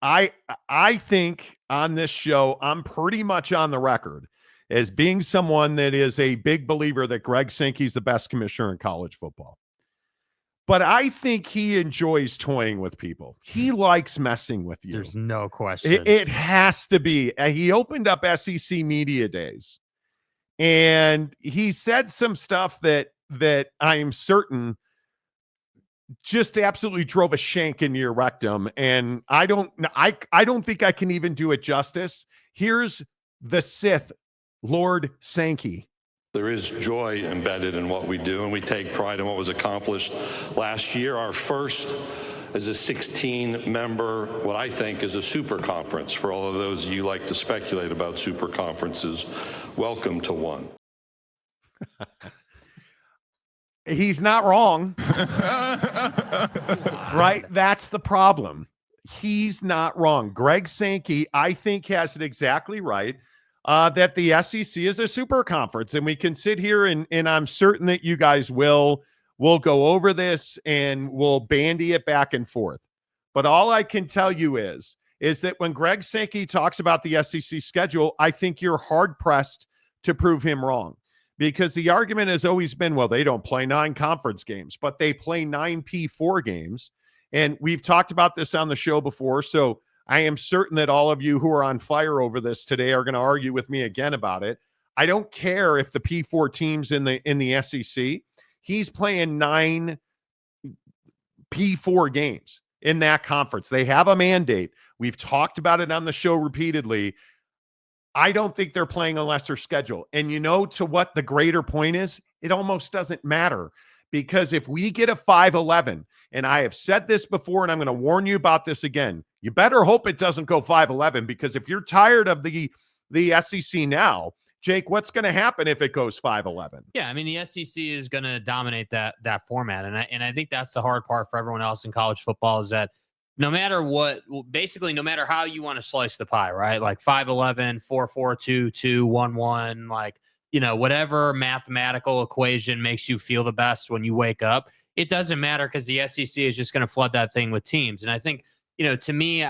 I think on this show, I'm pretty much on the record as being someone that is a big believer that Greg Sankey's the best commissioner in college football. But I think he enjoys toying with people. He likes messing with you. There's no question. It has to be. He opened up SEC Media Days, and he said some stuff that I am certain just absolutely drove a shank into your rectum. And I don't think I can even do it justice. Here's the Sith, Lord Sankey. There is joy embedded in what we do, and we take pride in what was accomplished last year. Our first as a 16-member, what I think is a super conference. For all of those of you like to speculate about super conferences, welcome to one. He's not wrong. Right? That's the problem. He's not wrong. Greg Sankey, I think, has it exactly right. That the SEC is a super conference, and we can sit here and I'm certain that you guys will go over this and we'll bandy it back and forth. But all I can tell you is that when Greg Sankey talks about the SEC schedule, I think you're hard pressed to prove him wrong, because the argument has always been, well, they don't play 9 conference games, but they play 9 P4 games. And we've talked about this on the show before. So I am certain that all of you who are on fire over this today are going to argue with me again about it. I don't care if the P4 teams in the SEC, he's playing 9 P4 games in that conference. They have a mandate. We've talked about it on the show repeatedly. I don't think they're playing a lesser schedule. And you know, to what the greater point is, it almost doesn't matter, because if we get a 5-11, and I have said this before, and I'm going to warn you about this again, you better hope it doesn't go 5-11, because if you're tired of the SEC now, Jake, what's going to happen if it goes 5-11? Yeah, I mean, the SEC is going to dominate that format, and I think that's the hard part for everyone else in college football, is that no matter what, basically, no matter how you want to slice the pie, right? Like 5-11, 4-4, 2-2, 1-1, like, you know, whatever mathematical equation makes you feel the best when you wake up, it doesn't matter, because the SEC is just going to flood that thing with teams. And I think, you know, to me,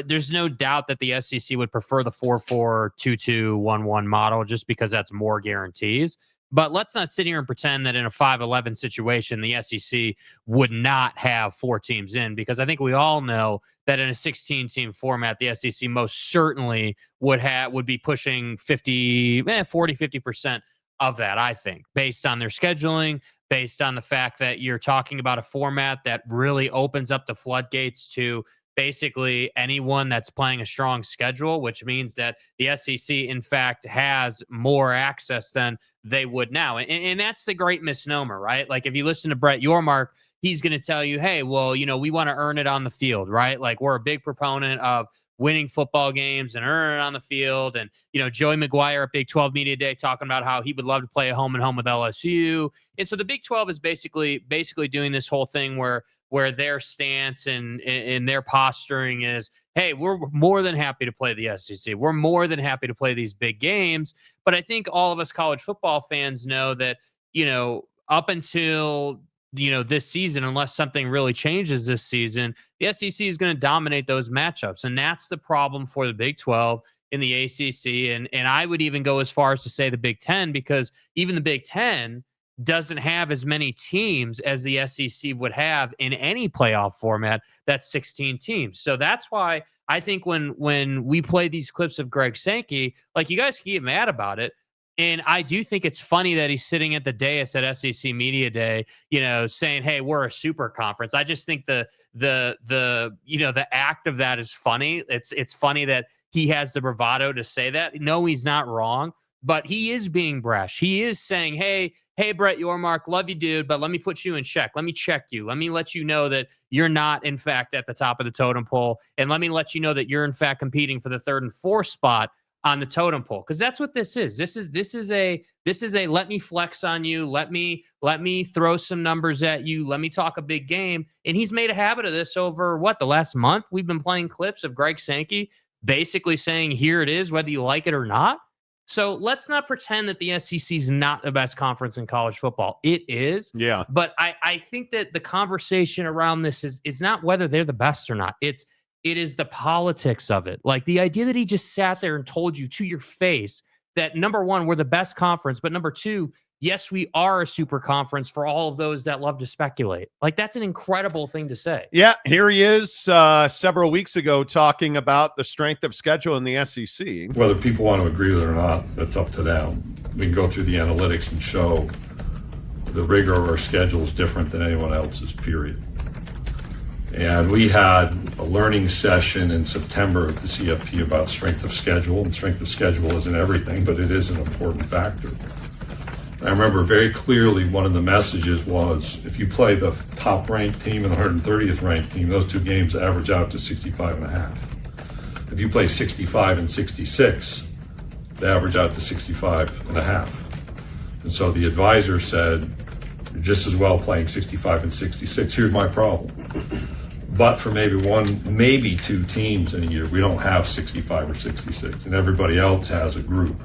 there's no doubt that the SEC would prefer the 4-4, 2-2, 1-1 model, just because that's more guarantees. But let's not sit here and pretend that in a 5-11 situation, the SEC would not have 4 teams in, because I think we all know that in a 16-team format, the SEC most certainly would be pushing 50% of that, I think, based on their scheduling, based on the fact that you're talking about a format that really opens up the floodgates to basically anyone that's playing a strong schedule, which means that the SEC, in fact, has more access than they would now. And that's the great misnomer, right? Like, if you listen to Brett Yormark, he's going to tell you, hey, well, you know, we want to earn it on the field, right? Like, we're a big proponent of winning football games and earning it on the field. And, you know, Joey McGuire at Big 12 Media Day talking about how he would love to play at home and home with LSU. And so the Big 12 is basically doing this whole thing where their stance and their posturing is, hey, we're more than happy to play the SEC. We're more than happy to play these big games. But I think all of us college football fans know that, you know, up until, you know, this season, unless something really changes this season, the SEC is going to dominate those matchups. And that's the problem for the Big 12 in the ACC. And I would even go as far as to say the Big 10, because even the Big 10 doesn't have as many teams as the SEC would have in any playoff format. That's 16 teams. So that's why I think when we play these clips of Greg Sankey, like, you guys can get mad about it. And I do think it's funny that he's sitting at the dais at SEC Media Day, you know, saying, hey, we're a super conference. I just think the you know, the act of that is funny. It's funny that he has the bravado to say that. No, he's not wrong, but he is being brash. He is saying, hey, Brett Yormark, love you, dude, but let me put you in check. Let me check you. Let me let you know that you're not, in fact, at the top of the totem pole. And let me let you know that you're, in fact, competing for the 3rd and 4th spot on the totem pole. Because that's what this is. This is a let me flex on you. Let me throw some numbers at you. Let me talk a big game. And he's made a habit of this over the last month. We've been playing clips of Greg Sankey basically saying, here it is, whether you like it or not. So let's not pretend that the SEC is not the best conference in college football. It is. Yeah. But I think that the conversation around this is not whether they're the best or not. It's It is the politics of it. Like the idea that he just sat there and told you to your face that, number one, we're the best conference, but number two, yes, we are a super conference for all of those that love to speculate. Like, that's an incredible thing to say. Yeah, here he is several weeks ago talking about the strength of schedule in the SEC. Whether people want to agree with it or not, that's up to them. We can go through the analytics and show the rigor of our schedule is different than anyone else's, period. And we had a learning session in September at the CFP about strength of schedule. And strength of schedule isn't everything, but it is an important factor. I remember very clearly one of the messages was, if you play the top ranked team and the 130th ranked team, those two games average out to 65.5. If you play 65 and 66, they average out to 65.5. And so the advisor said, you're just as well playing 65 and 66. Here's my problem. But for maybe one, maybe two teams in a year, we don't have 65 or 66, and everybody else has a group.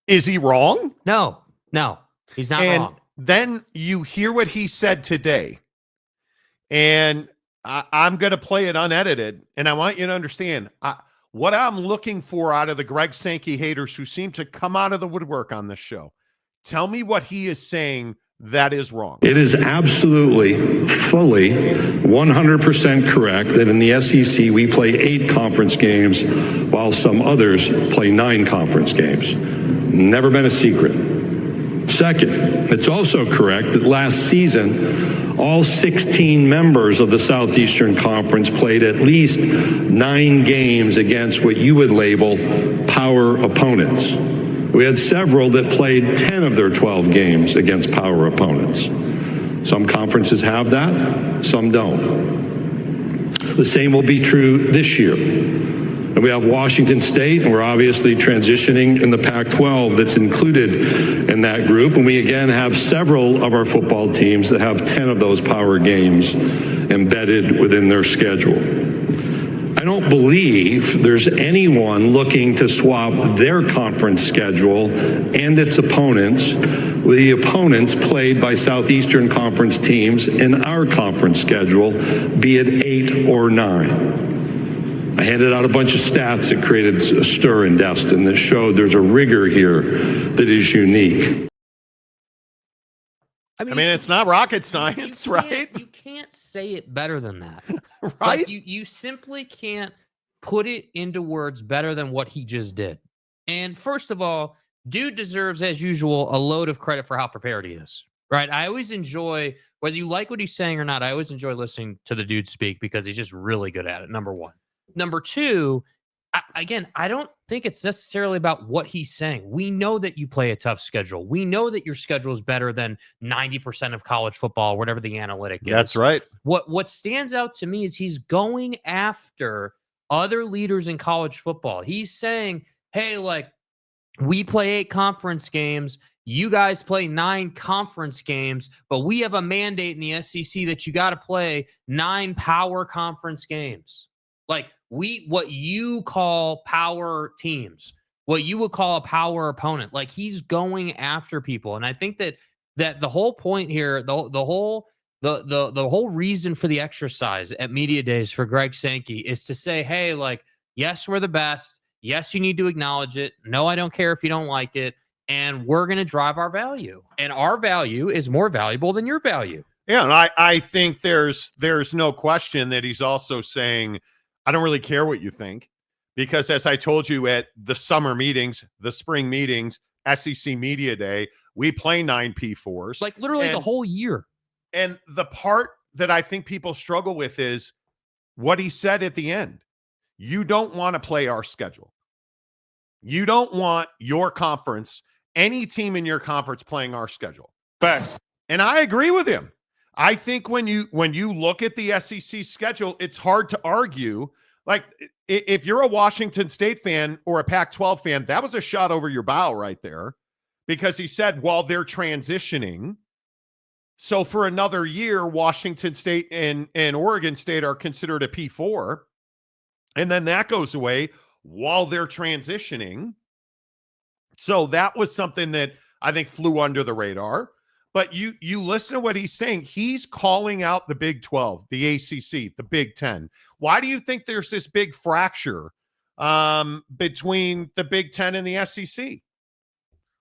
Is he wrong? No, he's not wrong. Then you hear what he said today, and I'm going to play it unedited, and I want you to understand what I'm looking for out of the Greg Sankey haters who seem to come out of the woodwork on this show. Tell me what he is saying that is wrong. It is absolutely, fully, 100% correct that in the SEC we play 8 conference games while some others play 9 conference games. Never been a secret. Second, it's also correct that last season all 16 members of the Southeastern Conference played at least 9 games against what you would label power opponents. We had several that played 10 of their 12 games against power opponents. Some conferences have that, some don't. The same will be true this year. And we have Washington State, and we're obviously transitioning in the Pac-12 that's included in that group. And we again have several of our football teams that have 10 of those power games embedded within their schedule. I don't believe there's anyone looking to swap their conference schedule and its opponents with the opponents played by Southeastern Conference teams in our conference schedule, be it 8 or 9. I handed out a bunch of stats that created a stir in Destin that showed there's a rigor here that is unique. I mean, it's not rocket science, right? You can't say it better than that. Right? Like, you simply can't put it into words better than what he just did. And first of all, dude deserves, as usual, a load of credit for how prepared he is. Right? I always enjoy, whether you like what he's saying or not, I always enjoy listening to the dude speak because he's just really good at it, number one. Number two, I don't think it's necessarily about what he's saying. We know that you play a tough schedule. We know that your schedule is better than 90% of college football, whatever the analytic is. That's right. What stands out to me is he's going after other leaders in college football. He's saying, hey, like, we play 8 conference games. You guys play 9 conference games, but we have a mandate in the SEC that you got to play 9 power conference games. Like, what you call power teams, what you would call a power opponent. Like, he's going after people. And I think that the whole point here, the whole reason for the exercise at Media Days for Greg Sankey is to say, hey, like, yes, we're the best. Yes, you need to acknowledge it. No, I don't care if you don't like it. And we're going to drive our value. And our value is more valuable than your value. Yeah, and I think there's no question that he's also saying, I don't really care what you think, because as I told you at the summer meetings, the spring meetings, SEC Media Day, we play 9 P4s. Like, literally the whole year. And the part that I think people struggle with is what he said at the end. You don't want to play our schedule. You don't want your conference, any team in your conference, playing our schedule. Facts. And I agree with him. I think when you look at the SEC schedule, it's hard to argue. Like, if you're a Washington State fan or a Pac-12 fan, that was a shot over your bow right there, because he said, while they're transitioning, so for another year, Washington State and Oregon State are considered a P4, and then that goes away while they're transitioning. So that was something that I think flew under the radar. But you listen to what he's saying. He's calling out the Big 12, the ACC, the Big 10. Why do you think there's this big fracture between the Big 10 and the SEC?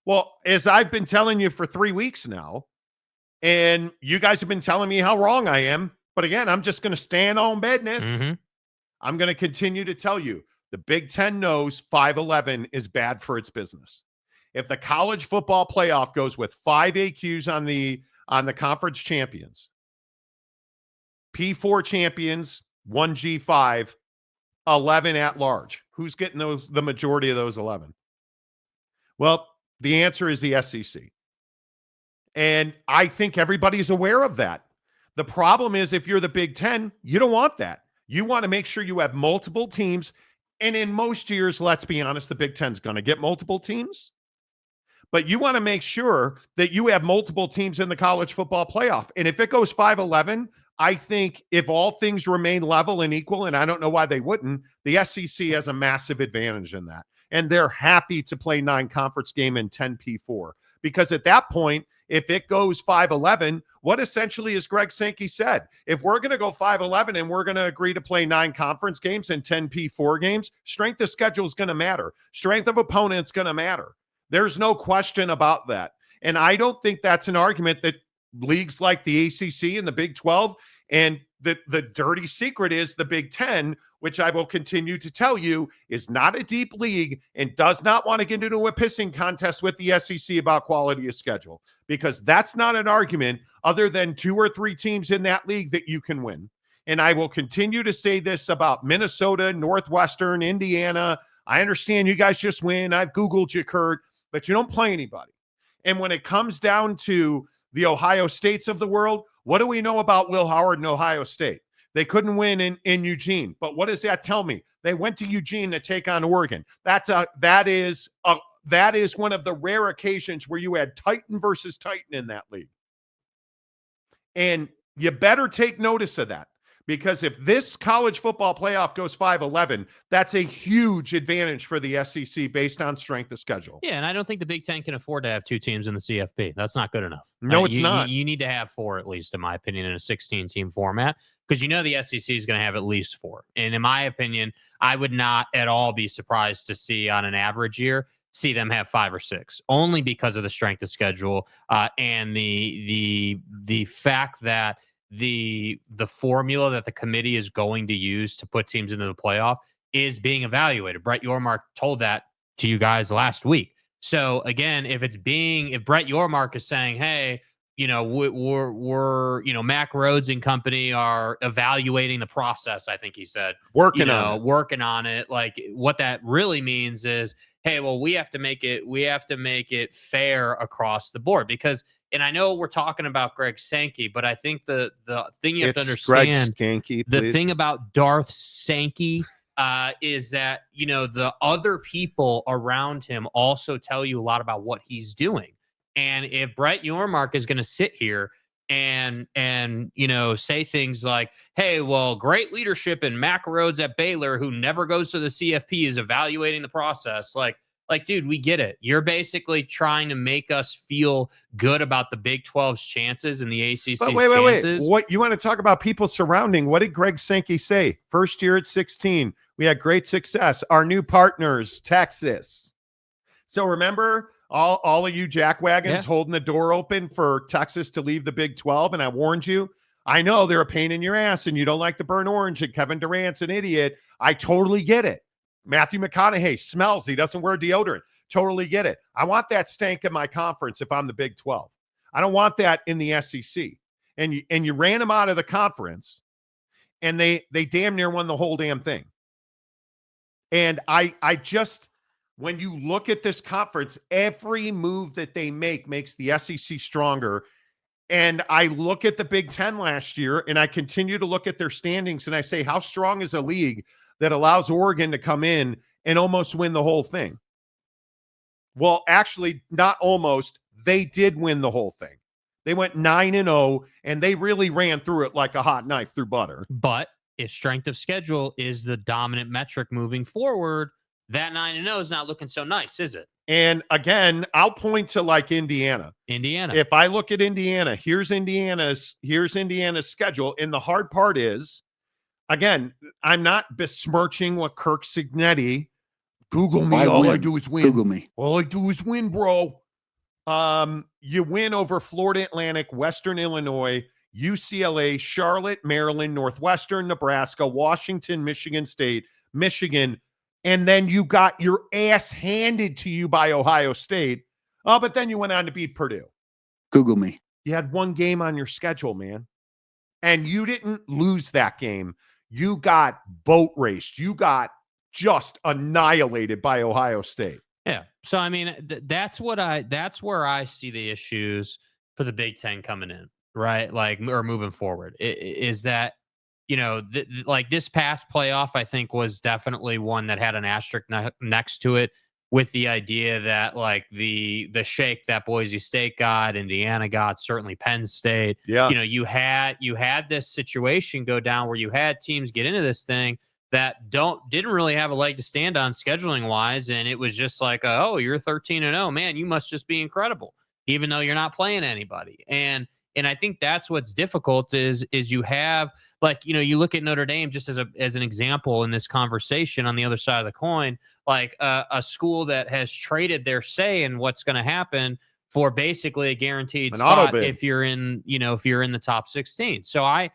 Well, as I've been telling you for 3 weeks now, and you guys have been telling me how wrong I am, but again, I'm just going to stand on business. Mm-hmm. I'm going to continue to tell you the Big 10 knows 5-11 is bad for its business. If the college football playoff goes with 5 AQs on the conference champions, P4 champions, 1 G5, 11 at large, who's getting the majority of those 11? Well, the answer is the SEC. And I think everybody's aware of that. The problem is if you're the Big 10, you don't want that. You want to make sure you have multiple teams. And in most years, let's be honest, the Big 10 is going to get multiple teams. But you want to make sure that you have multiple teams in the college football playoff. And if it goes 5-11, I think if all things remain level and equal, and I don't know why they wouldn't, the SEC has a massive advantage in that. And they're happy to play 9 conference game and 10 P4. Because at that point, if it goes 5-11, what essentially is Greg Sankey said? If we're going to go 5-11 and we're going to agree to play 9 conference games and 10 P4 games, strength of schedule is going to matter. Strength of opponent is going to matter. There's no question about that. And I don't think that's an argument that leagues like the ACC and the Big 12 and the dirty secret is the Big 10, which I will continue to tell you is not a deep league and does not want to get into a pissing contest with the SEC about quality of schedule, because that's not an argument other than 2 or 3 teams in that league that you can win. And I will continue to say this about Minnesota, Northwestern, Indiana. I understand you guys just win. I've Googled you, Kurt, but you don't play anybody. And when it comes down to the Ohio States of the world, what do we know about Will Howard and Ohio State? They couldn't win in Eugene. But what does that tell me? They went to Eugene to take on Oregon. That is one of the rare occasions where you had Titan versus Titan in that league. And you better take notice of that, because if this college football playoff goes 5-11, that's a huge advantage for the SEC based on strength of schedule. Yeah, and I don't think the Big Ten can afford to have 2 teams in the CFP. That's not good enough. No, it's not. You need to have 4, at least, in my opinion, in a 16-team format, because you know the SEC is going to have at least 4. And in my opinion, I would not at all be surprised to see on an average year, see them have 5 or 6, only because of the strength of schedule and the fact that the formula that the committee is going to use to put teams into the playoff is being evaluated. Brett Yormark told that to you guys last week. So again, if Brett Yormark is saying, hey, we're Mac Rhodes and company are evaluating the process, I think he said, working on it. Like, what that really means is, hey, well, we have to make it fair across the board, because, and I know we're talking about Greg Sankey, but I think the thing you have to understand, the thing about Darth Sankey is that, the other people around him also tell you a lot about what he's doing. And if Brett Yormark is going to sit here and say things like, hey, well, great leadership in Mac Rhodes at Baylor, who never goes to the CFP, is evaluating the process. Like, dude, we get it. You're basically trying to make us feel good about the Big 12's chances and the ACC's chances. Wait. What you want to talk about people surrounding? What did Greg Sankey say? First year at 16, we had great success. Our new partners, Texas. So remember, all of you jackwagons holding the door open for Texas to leave the Big 12, and I warned you. I know they're a pain in your ass, and you don't like the burnt orange, and Kevin Durant's an idiot. I totally get it. Matthew McConaughey smells. He doesn't wear deodorant. Totally get it. I want that stank in my conference if I'm the Big 12. I don't want that in the SEC. And you ran them out of the conference, and they damn near won the whole damn thing. And I just, when you look at this conference, every move that they make makes the SEC stronger. And I look at the Big 10 last year, and I continue to look at their standings, and I say, how strong is a league that allows Oregon to come in and almost win the whole thing? Well, actually, not almost. They did win the whole thing. They went 9-0, and they really ran through it like a hot knife through butter. But if strength of schedule is the dominant metric moving forward, that 9-0 is not looking so nice, is it? And again, I'll point to like Indiana. If I look at Indiana, here's Indiana's schedule. And the hard part is, again, I'm not besmirching what Kirk Signetti. Google me. All I do is win. Google me. All I do is win, bro. You win over Florida Atlantic, Western Illinois, UCLA, Charlotte, Maryland, Northwestern, Nebraska, Washington, Michigan State, Michigan, and then you got your ass handed to you by Ohio State. Oh, but then you went on to beat Purdue. Google me. You had one game on your schedule, man. And you didn't lose that game. You got boat raced. You got just annihilated by Ohio State. Yeah. So, I mean, that's where I see the issues for the Big Ten coming in, right? Like, or moving forward is that, you know, like this past playoff, I think was definitely one that had an asterisk next to it, with the idea that like the shake that Boise State got, Indiana got, certainly Penn State. Yeah. You know, you had this situation go down where you had teams get into this thing that didn't really have a leg to stand on scheduling wise, and it was just like, oh, you're 13-0, man, you must just be incredible, even though you're not playing anybody. And I think that's what's difficult is you have, like, you know, you look at Notre Dame just as an example in this conversation on the other side of the coin, like a school that has traded their say in what's going to happen for basically a guaranteed spot if you're in the top 16. So I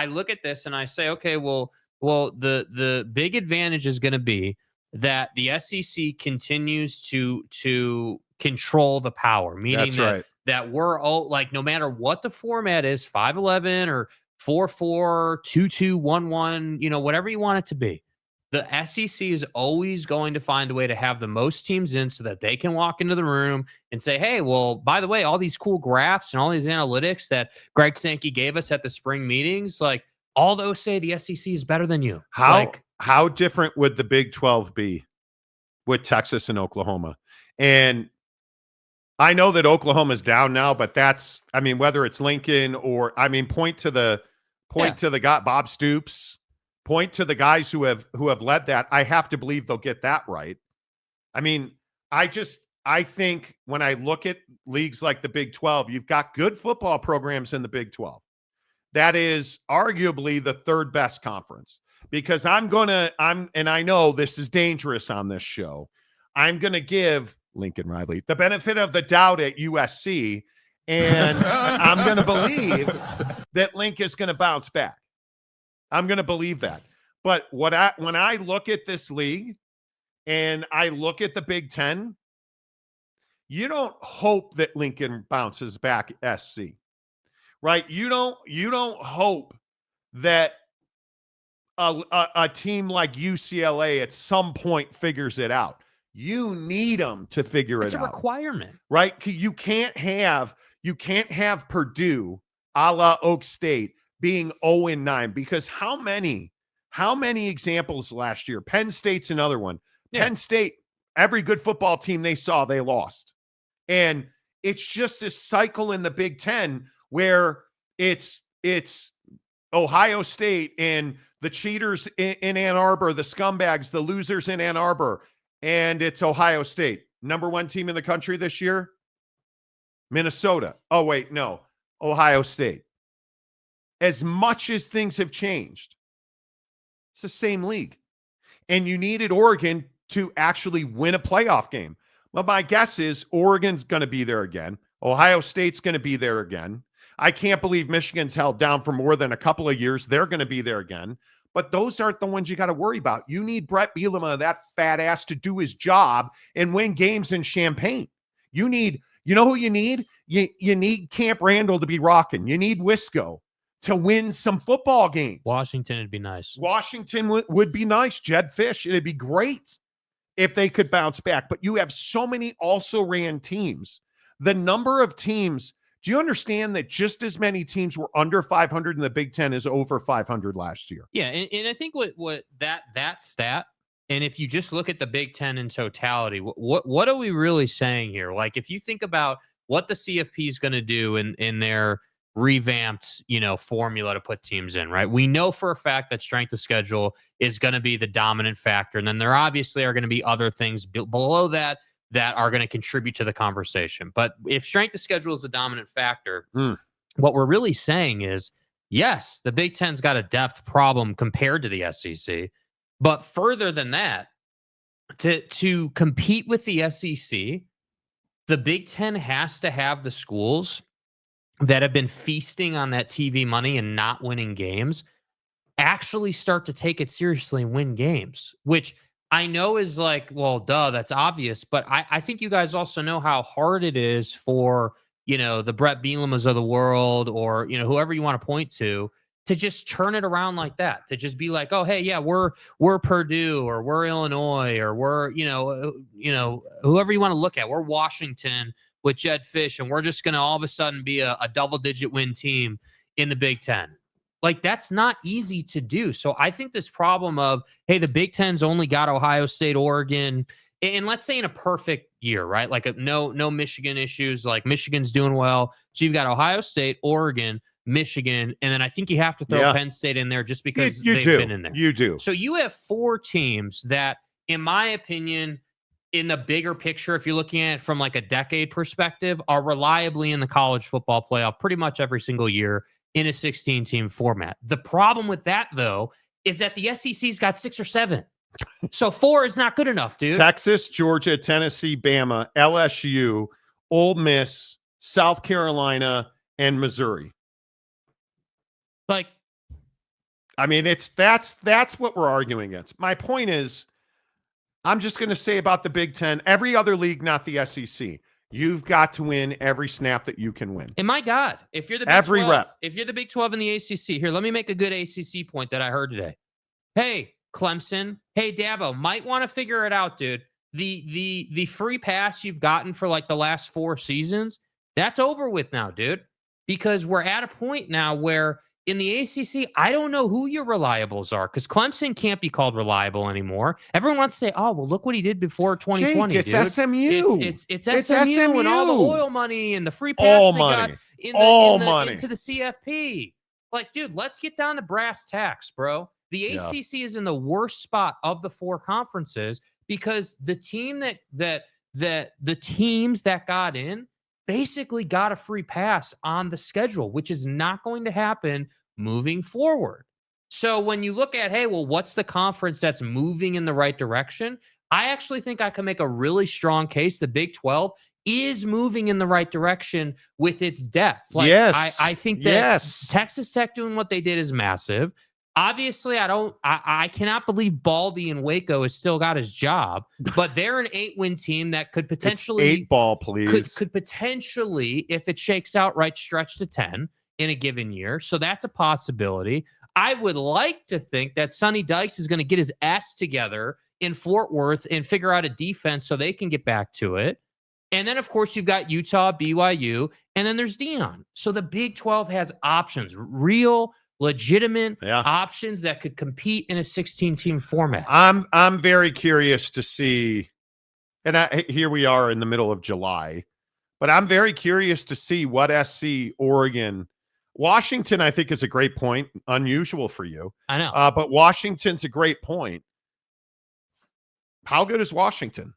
look at this and I say, okay, well, the big advantage is going to be that the SEC continues to control the power, meaning that we're all, like, no matter what the format is, 5-11 or 4-4, 2-2, 1-1, you know, whatever you want it to be, the SEC is always going to find a way to have the most teams in so that they can walk into the room and say, hey, well, by the way, all these cool graphs and all these analytics that Greg Sankey gave us at the spring meetings, like, all those say the SEC is better than you. How different would the Big 12 be with Texas and Oklahoma? And I know that Oklahoma's down now, but that's, I mean, whether it's Lincoln or, I mean, point to the guy, Bob Stoops, point to the guys who have led that. I have to believe they'll get that right. I mean, I think when I look at leagues like the Big 12, you've got good football programs in the Big 12. That is arguably the third best conference, because and I know this is dangerous on this show, I'm going to give Lincoln Riley the benefit of the doubt at USC, and I'm going to believe that Link is going to bounce back. I'm going to believe that. But when I look at this league and I look at the Big Ten, you don't hope that Lincoln bounces back SC. Right? You don't hope that a team like UCLA at some point figures it out. You need them to figure it out. It's a requirement, right? You can't have Purdue, a la Oak State, being 0-9, because how many examples last year? Penn State's another one. Yeah. Penn State, every good football team they saw, they lost, and it's just this cycle in the Big Ten where it's Ohio State and the cheaters in Ann Arbor, the scumbags, the losers in Ann Arbor, and it's Ohio State. Number one team in the country this year? Minnesota. Oh, wait, no. Ohio State. As much as things have changed, it's the same league. And you needed Oregon to actually win a playoff game. Well, my guess is Oregon's going to be there again. Ohio State's going to be there again. I can't believe Michigan's held down for more than a couple of years. They're going to be there again. But those aren't the ones you got to worry about. You need Brett Bielema, that fat ass, to do his job and win games in Champaign. You know who you need? You need Camp Randall to be rocking. You need Wisco to win some football games. Washington would be nice. Washington would be nice. Jed Fish, it'd be great if they could bounce back. But you have so many also ran teams. The number of teams, do you understand that just as many teams were under 500 in the Big Ten as over 500 last year? Yeah, and I think what that stat, and if you just look at the Big Ten in totality, what are we really saying here? Like, if you think about what the CFP is going to do in their revamped, formula to put teams in, right? We know for a fact that strength of schedule is going to be the dominant factor, and then there obviously are going to be other things below that that are going to contribute to the conversation. But if strength of schedule is the dominant factor, Mm. what we're really saying is, yes, the Big Ten's got a depth problem compared to the SEC. But further than that, to compete with the SEC, the Big Ten has to have the schools that have been feasting on that TV money and not winning games actually start to take it seriously and win games, which I know is like, well, duh, that's obvious. But I think you guys also know how hard it is for, the Brett Bielema's of the world, or, whoever you want to point to just turn it around like that, to just be like, oh, hey, yeah, we're Purdue, or we're Illinois, or we're, whoever you want to look at. We're Washington with Jed Fish, and we're just going to all of a sudden be a double-digit win team in the Big Ten. Like, that's not easy to do. So I think this problem of, hey, the Big Ten's only got Ohio State, Oregon, and let's say in a perfect year, right? Like no Michigan issues, like Michigan's doing well. So you've got Ohio State, Oregon, Michigan, and then I think you have to throw Penn State in there just because they've been in there. You do. So you have 4 teams that, in my opinion, in the bigger picture, if you're looking at it from like a decade perspective, are reliably in the college football playoff pretty much every single year in a 16-team format. The problem with that, though, is that the SEC's got 6 or 7. So 4 is not good enough, dude. Texas, Georgia, Tennessee, Bama, LSU, Ole Miss, South Carolina, and Missouri. Like, I mean, that's what we're arguing against. My point is, I'm just going to say about the Big Ten, every other league, not the SEC, you've got to win every snap that you can win. And my God, if you're the Big 12, if you're the Big 12 in the ACC, here, let me make a good ACC point that I heard today. Hey, Clemson, hey, Dabo, might want to figure it out, dude. The free pass you've gotten for like the last 4 seasons, that's over with now, dude. Because we're at a point now where in the ACC, I don't know who your reliables are, because Clemson can't be called reliable anymore. Everyone wants to say, oh, well, look what he did before 2020, Jake, it's dude. SMU. It's SMU and all the oil money and the free pass all they money. got into the CFP. Like, dude, let's get down to brass tacks, bro. The ACC is in the worst spot of the 4 conferences because the team the teams that got in basically got a free pass on the schedule, which is not going to happen moving forward. So when you look at, hey, well, what's the conference that's moving in the right direction? I actually think I can make a really strong case. The Big 12 is moving in the right direction with its depth. Like, yes. I think that Texas Tech doing what they did is massive. Obviously, I cannot believe Baldy in Waco has still got his job, but they're an 8-win team that could potentially 8 ball, please. Could potentially, if it shakes out right, stretch to 10 in a given year. So that's a possibility. I would like to think that Sonny Dykes is going to get his ass together in Fort Worth and figure out a defense so they can get back to it. And then, of course, you've got Utah, BYU, and then there's Deion. So the Big 12 has options, real legitimate options that could compete in a 16-team format. I'm very curious to see, and here we are in the middle of July, but I'm very curious to see what SC, Oregon, Washington, I think is a great point. Unusual for you. I know. But Washington's a great point. How good is Washington?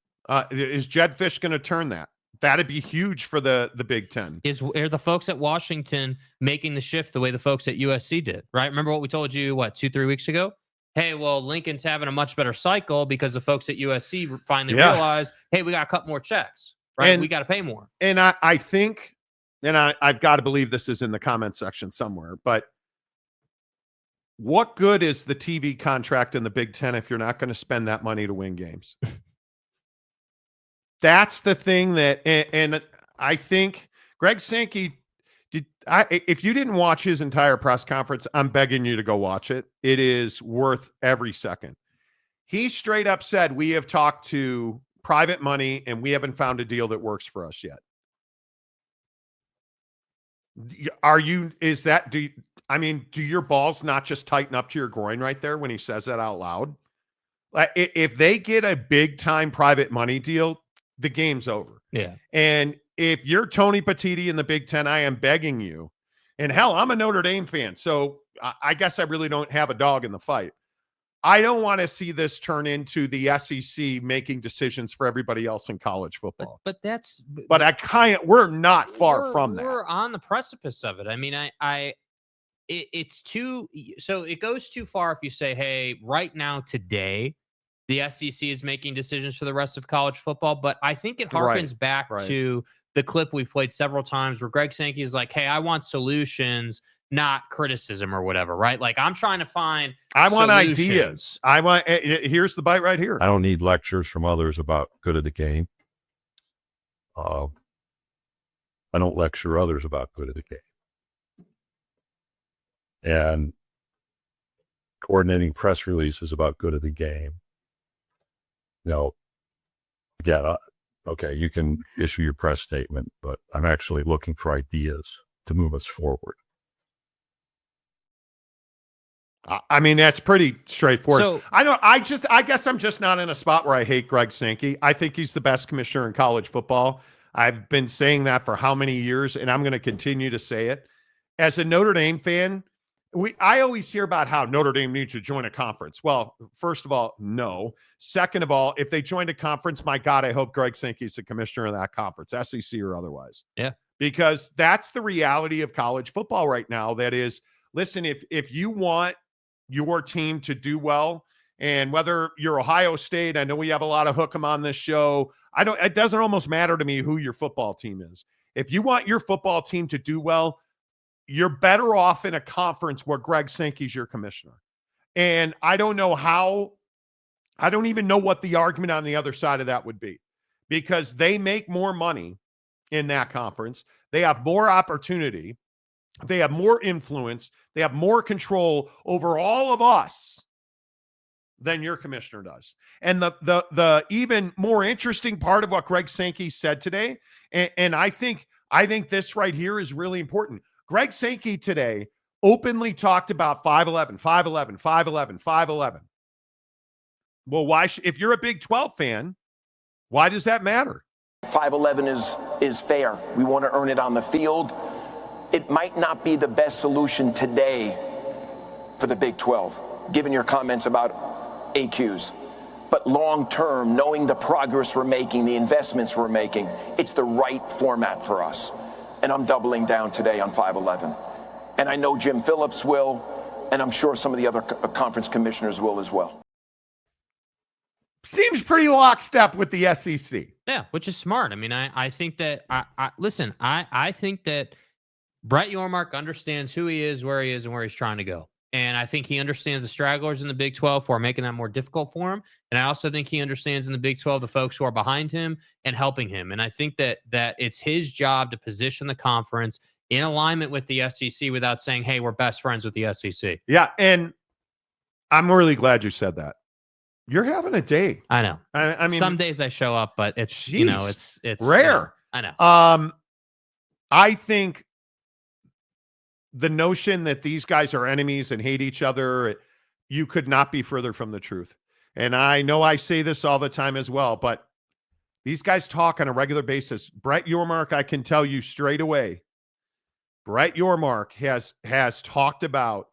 Is Jed Fish going to turn that? That'd be huge for the Big Ten. Are the folks at Washington making the shift the way the folks at USC did, right? Remember what we told you, 2-3 weeks ago? Hey, well, Lincoln's having a much better cycle because the folks at USC finally realized, hey, we got to cut more checks, right? And we got to pay more. And I think, and I've got to believe this is in the comment section somewhere, but what good is the TV contract in the Big Ten if you're not going to spend that money to win games? That's the thing and I think Greg Sankey if you didn't watch his entire press conference, I'm begging you to go watch it. It is worth every second. He straight up said, we have talked to private money and we haven't found a deal that works for us yet. Do your balls not just tighten up to your groin right there when he says that out loud? Like, if they get a big time private money deal, the game's over. Yeah. And if you're Tony Petitti in the Big Ten, I am begging you. And hell, I'm a Notre Dame fan, so I guess I really don't have a dog in the fight. I don't want to see this turn into the SEC making decisions for everybody else in college football. But We're not far from that. We're on the precipice of it. I mean, it's too, so it goes too far if you say, hey, right now, today, the SEC is making decisions for the rest of college football. But I think it harkens back to the clip we've played several times where Greg Sankey is like, hey, I want solutions, not criticism or whatever, right? Like, I'm trying to find want solutions. ideas. Here's the bite right here. I don't need lectures from others about good of the game. I don't lecture others about good of the game. And coordinating press releases about good of the game. Again, okay, you can issue your press statement, but I'm actually looking for ideas to move us forward. I mean, that's pretty straightforward. So, I guess I'm just not in a spot where I hate Greg Sankey. I think he's the best commissioner in college football. I've been saying that for how many years, and I'm going to continue to say it. As a Notre Dame fan, I always hear about how Notre Dame needs to join a conference. Well, first of all, no. Second of all, if they joined a conference, my God, I hope Greg Sankey's the commissioner of that conference, SEC or otherwise. Yeah. Because that's the reality of college football right now. That is, listen, if you want your team to do well, and whether you're Ohio State, I know we have a lot of hook 'em on this show. It doesn't almost matter to me who your football team is. If you want your football team to do well, you're better off in a conference where Greg Sankey's your commissioner. And I don't even know what the argument on the other side of that would be, because they make more money in that conference. They have more opportunity. They have more influence. They have more control over all of us than your commissioner does. And the even more interesting part of what Greg Sankey said today, and I think this right here is really important. Greg Sankey today openly talked about 5'11", 5'11", 5'11", 5'11". Well, if you're a Big 12 fan, why does that matter? 5'11" is fair. We want to earn it on the field. It might not be the best solution today for the Big 12, given your comments about AQs. But long term, knowing the progress we're making, the investments we're making, it's the right format for us. And I'm doubling down today on 5'11". And I know Jim Phillips will, and I'm sure some of the other conference commissioners will as well. Seems pretty lockstep with the SEC. Yeah, which is smart. I mean, I think that, I think that Brett Yormark understands who he is, where he is, and where he's trying to go. And I think he understands the stragglers in the Big 12 who are making that more difficult for him. And I also think he understands in the Big 12 the folks who are behind him and helping him. And I think that it's his job to position the conference in alignment with the SEC without saying, hey, we're best friends with the SEC. Yeah, and I'm really glad you said that. You're having a day. I know. I mean, some days I show up, but it's, it's rare. I know. I think the notion that these guys are enemies and hate each other, you could not be further from the truth. And I know I say this all the time as well, but these guys talk on a regular basis. Brett Yormark, I can tell you straight away, Brett Yormark has talked about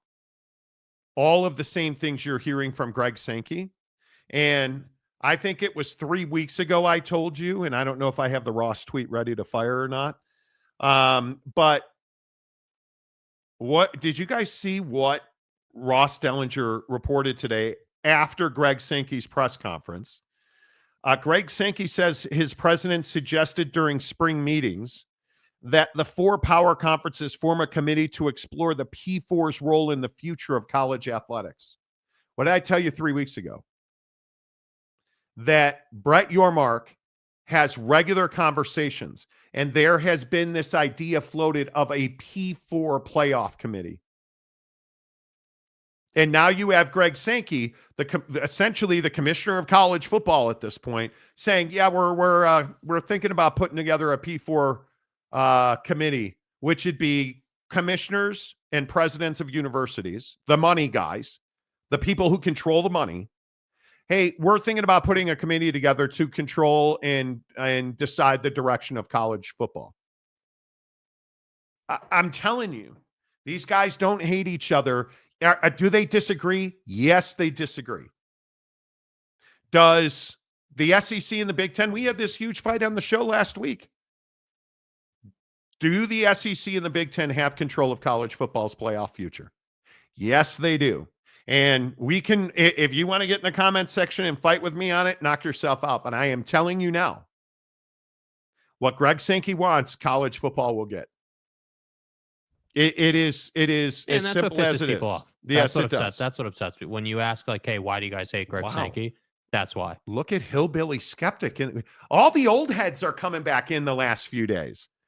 all of the same things you're hearing from Greg Sankey. And I think it was 3 weeks ago I told you, and I don't know if I have the Ross tweet ready to fire or not. But what did you guys see what Ross Dellinger reported today after Greg Sankey's press conference? Greg Sankey says his president suggested during spring meetings that the 4 power conferences form a committee to explore the P4's role in the future of college athletics. What did I tell you 3 weeks ago? That Brett Yormark has regular conversations, and there has been this idea floated of a P4 playoff committee. And now you have Greg Sankey, essentially the commissioner of college football at this point, saying, "Yeah, we're thinking about putting together a P4 committee, which would be commissioners and presidents of universities, the money guys, the people who control the money. Hey, we're thinking about putting a committee together to control and decide the direction of college football." I'm telling you, these guys don't hate each other, Do they disagree? Yes, they disagree. Does the SEC and the Big Ten, we had this huge fight on the show last week. Do the SEC and the Big Ten have control of college football's playoff future? Yes, they do. And we can, if you want to get in the comment section and fight with me on it, knock yourself out. But I am telling you now, what Greg Sankey wants, college football will get. It is as simple as it is. Off. Yes, it does. That's what upsets me. When you ask, like, hey, why do you guys hate Greg Sankey? That's why. Look at Hillbilly Skeptic. And all the old heads are coming back in the last few days.